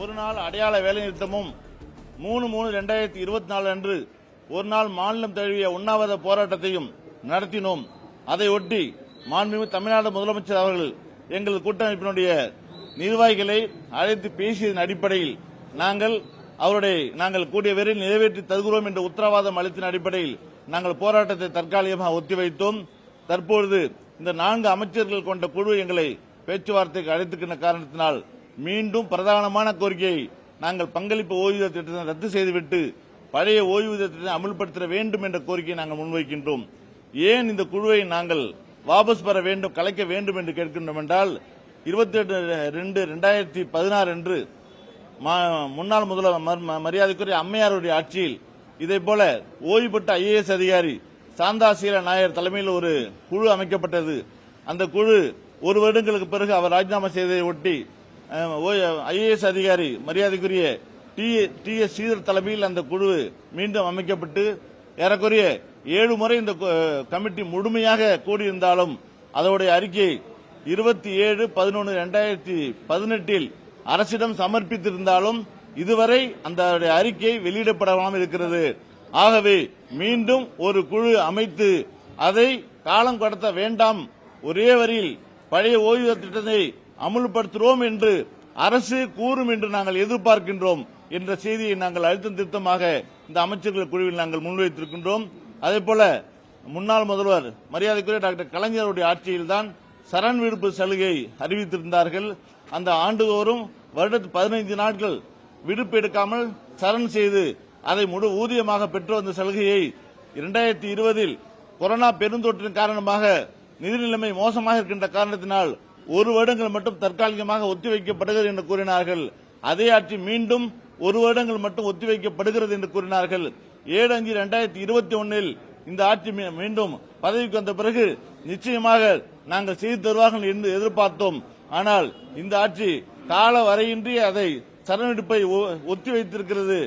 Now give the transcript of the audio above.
ஒரு நாள் அடையாள வேலைநிறுத்தமும் 3/3/2024 அன்று ஒரு நாள் மாநிலம் தழுவிய உண்ணாவிரத போராட்டத்தையும் நடத்தினோம். அதையொட்டி மாண்புமிகு தமிழ்நாடு முதலமைச்சர் அவர்கள் எங்கள் கூட்டமைப்பினுடைய நிர்வாகிகளை அழைத்து பேசியதன் அடிப்படையில் நாங்கள் கூடிய விரைவில் நிறைவேற்றி தருகிறோம் என்ற உத்தரவாதம் அளித்ததன் அடிப்படையில் நாங்கள் போராட்டத்தை தற்காலிகமாக ஒத்திவைத்தோம். தற்பொழுது இந்த 4 அமைச்சர்கள் கொண்ட குழு எங்களை பேச்சுவார்த்தைக்கு அழைத்துக்கின்ற காரணத்தினால் மீண்டும் பிரதானமான கோரிக்கையை நாங்கள் பங்களிப்பு ஓய்வூதிய திட்டத்தை ரத்து செய்துவிட்டு பழைய ஓய்வூதிய திட்டத்தை அமல்படுத்த வேண்டும் என்ற கோரிக்கையை நாங்கள் முன்வைக்கின்றோம். ஏன் இந்த குழுவை நாங்கள் வாபஸ் பெற வேண்டும், கலைக்க வேண்டும் என்று கேட்கின்றோம் என்றால் 28/2/2016 அன்று முன்னாள் முதல்வர் மரியாதைக்குரிய அம்மையாருடைய ஆட்சியில் இதேபோல ஓய்வு பெற்ற IAS அதிகாரி சாந்தாசீல நாயர் தலைமையில் ஒரு குழு அமைக்கப்பட்டது. அந்த குழு 1 வருடங்களுக்கு பிறகு அவர் ராஜினாமா செய்ததை ஒட்டி IAS அதிகாரி மரியாதைக்குரிய TS ஸ்ரீதர் தலைமையில் அந்த குழு மீண்டும் அமைக்கப்பட்டு ஏறக்குறைய 7 முறை இந்த கமிட்டி முழுமையாக கூடியிருந்தாலும் அதோடைய அறிக்கை 27/11/2018 அரசிடம் சமர்ப்பித்திருந்தாலும் இதுவரை அந்த அறிக்கை வெளியிடப்படாமல் இருக்கிறது. ஆகவே மீண்டும் ஒரு குழு அமைத்து அதை காலம் கடத்த வேண்டாம், ஒரே வரியில் பழைய ஓய்வூதிய திட்டத்தை அமுல்படுத்துகிறோம் என்று அரசு கூறும் என்று நாங்கள் எதிர்பார்க்கின்றோம் என்ற செய்தியை நாங்கள் அழுத்தம் திருத்தமாக இந்த அமைச்சர்கள் குழுவில் நாங்கள் முன்வைத்திருக்கின்றோம். அதேபோல முன்னாள் முதல்வர் மரியாதைக்குரிய டாக்டர் கலைஞருடைய ஆட்சியில்தான் சரண் விடுப்பு சலுகை அறிவித்திருந்தார்கள். அந்த ஆண்டுதோறும் வருடத்துக்கு 15 நாட்கள் விடுப்பு எடுக்காமல் சரண் செய்து அதை முழு ஊதியமாக பெற்று வந்த சலுகையை 2020 கொரோனா பெருந்தொற்றின் காரணமாக நிதி நிலைமை மோசமாக இருக்கின்ற காரணத்தினால் 1 வருடங்கள் மட்டும் தற்காலிகமாக ஒத்திவைக்கப்படுகிறது என்று கூறினார்கள். அதே ஆட்சி மீண்டும் 1 வருடங்கள் மட்டும் ஒத்திவைக்கப்படுகிறது என்று கூறினார்கள். 7/5/2021 இந்த ஆட்சி மீண்டும் பதவிக்கு வந்த பிறகு நிச்சயமாக நாங்கள் செய்து தருவார்கள் என்று எதிர்பார்த்தோம். ஆனால் இந்த ஆட்சி கால வரையின்றி அதை சரணெடுப்பை ஒத்திவைத்திருக்கிறது.